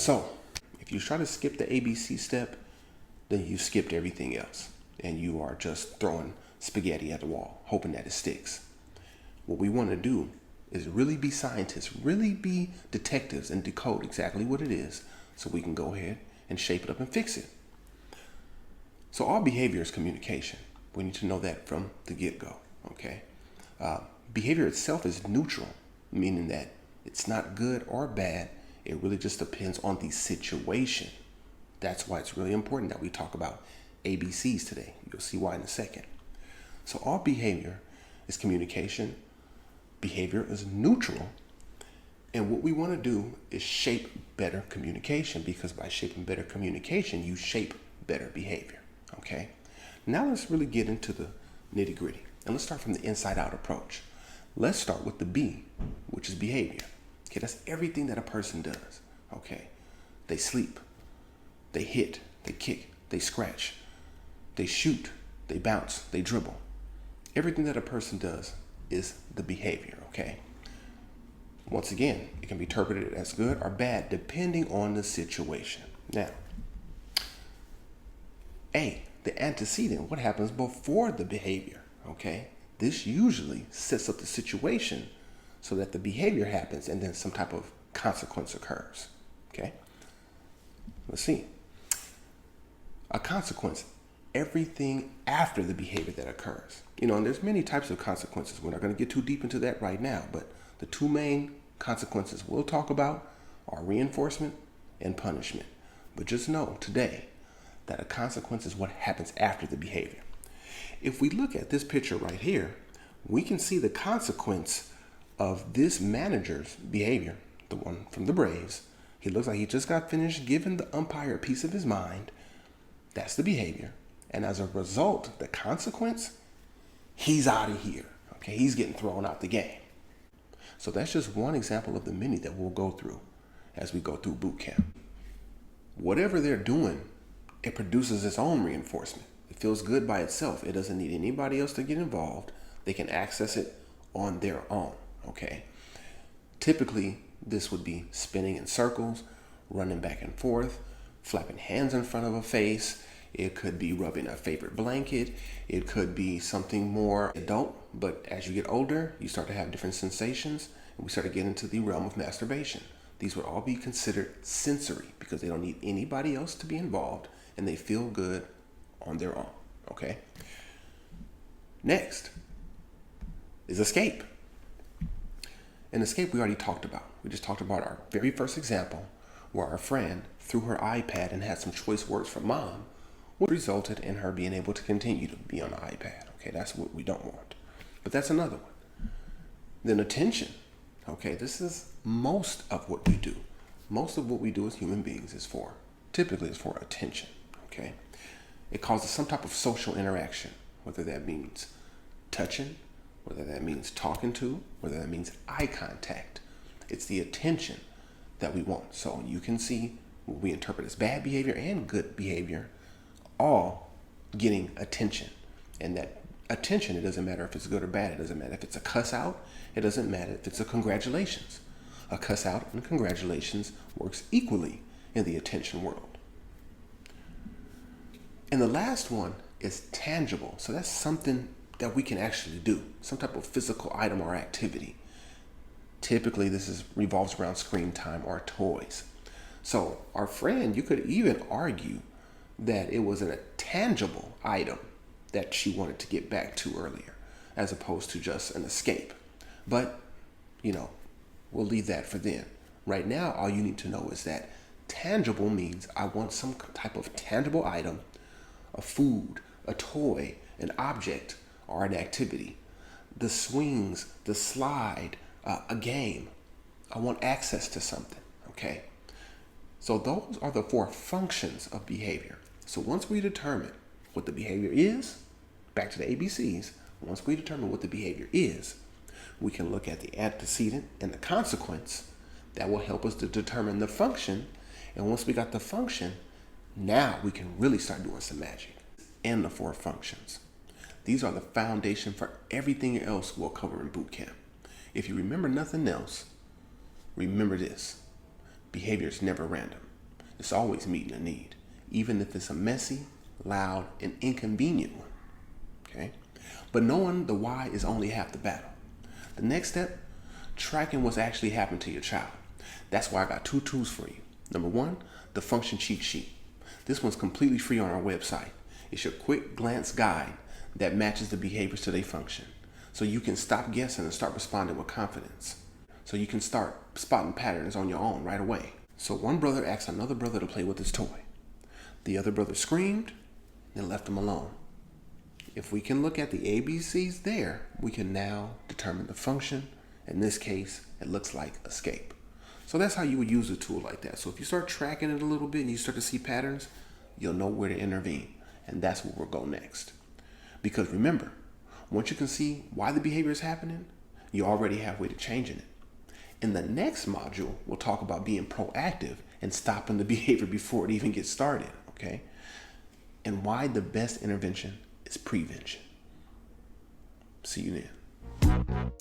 So if you try to skip the ABC step, then you've skipped everything else and you are just throwing spaghetti at the wall, hoping that it sticks. What we want to do is really be scientists, really be detectives and decode exactly what it is so we can go ahead and shape it up and fix it. So all behavior is communication. We need to know that from the get-go, okay? Behavior itself is neutral, meaning that it's not good or bad. It really just depends on the situation. That's why it's really important that we talk about ABCs today. You'll see why in a second. So all behavior is communication. Behavior is neutral. And what we want to do is shape better communication, because by shaping better communication, you shape better behavior. Okay? Now let's really get into the nitty gritty. And let's start from the inside out approach. Let's start with the B, which is behavior. Okay, that's everything that a person does. Okay? They sleep, they hit, they kick, they scratch, they shoot, they bounce, they dribble. Everything that a person does is the behavior, okay? Once again, it can be interpreted as good or bad depending on the situation. Now, A, the antecedent, what happens before the behavior, okay? This usually sets up the situation so that the behavior happens and then some type of consequence occurs, okay? Let's see. A consequence, everything after the behavior that occurs. And there's many types of consequences. We're not going to get too deep into that right now, but the two main consequences we'll talk about are reinforcement and punishment. But just know today that a consequence is what happens after the behavior. If we look at this picture right here, we can see the consequence of this manager's behavior, the one from the Braves. He looks like he just got finished giving the umpire a piece of his mind. That's the behavior. And as a result, the consequence, he's out of here. Okay, he's getting thrown out the game. So that's just one example of the many that we'll go through as we go through boot camp. Whatever they're doing, it produces its own reinforcement. It feels good by itself. It doesn't need anybody else to get involved. They can access it on their own, okay? Typically, this would be spinning in circles, running back and forth, flapping hands in front of a face. It could be rubbing a favorite blanket. It could be something more adult, but as you get older, you start to have different sensations, and we start to get into the realm of masturbation. These would all be considered sensory because they don't need anybody else to be involved, and they feel good on their own, okay? Next is escape. And escape we already talked about. We just talked about our very first example where our friend threw her iPad and had some choice words from mom, which resulted in her being able to continue to be on the iPad. Okay, that's what we don't want. But that's another one. Then attention. Okay, this is most of what we do. Most of what we do as human beings typically is for attention. Okay, it causes some type of social interaction, whether that means touching, whether that means talking to, whether that means eye contact. It's the attention that we want. So you can see what we interpret as bad behavior and good behavior, all getting attention. And that attention, it doesn't matter if it's good or bad. It doesn't matter if it's a cuss out. It doesn't matter if it's a congratulations. A cuss out and congratulations works equally in the attention world. And the last one is tangible. So that's something that we can actually do, some type of physical item or activity. Typically, revolves around screen time or toys. So our friend, you could even argue that it was a tangible item that she wanted to get back to earlier, as opposed to just an escape. But, we'll leave that for then. Right now, all you need to know is that tangible means I want some type of tangible item, a food, a toy, an object, or an activity. The swings, the slide, a game. I want access to something, okay? So those are the 4 functions of behavior. So once we determine what the behavior is, back to the ABCs, once we determine what the behavior is, we can look at the antecedent and the consequence. That will help us to determine the function. And once we got the function, now we can really start doing some magic. And the 4 functions. These are the foundation for everything else we'll cover in boot camp. If you remember nothing else, remember this. Behavior is never random. It's always meeting a need, even if it's a messy, loud, and inconvenient one. Okay? But knowing the why is only half the battle. The next step, tracking what's actually happened to your child. That's why I got 2 tools for you. Number 1, the function cheat sheet. This one's completely free on our website. It's your quick glance guide that matches the behaviors to their function. So you can stop guessing and start responding with confidence. So you can start spotting patterns on your own right away. So one brother asked another brother to play with his toy. The other brother screamed and left him alone. If we can look at the ABCs there, we can now determine the function. In this case, it looks like escape. So that's how you would use a tool like that. So if you start tracking it a little bit and you start to see patterns, you'll know where to intervene. And that's where we'll go next. Because remember, once you can see why the behavior is happening, you're already halfway to changing it. In the next module, we'll talk about being proactive and stopping the behavior before it even gets started, okay? And why the best intervention is prevention. See you then.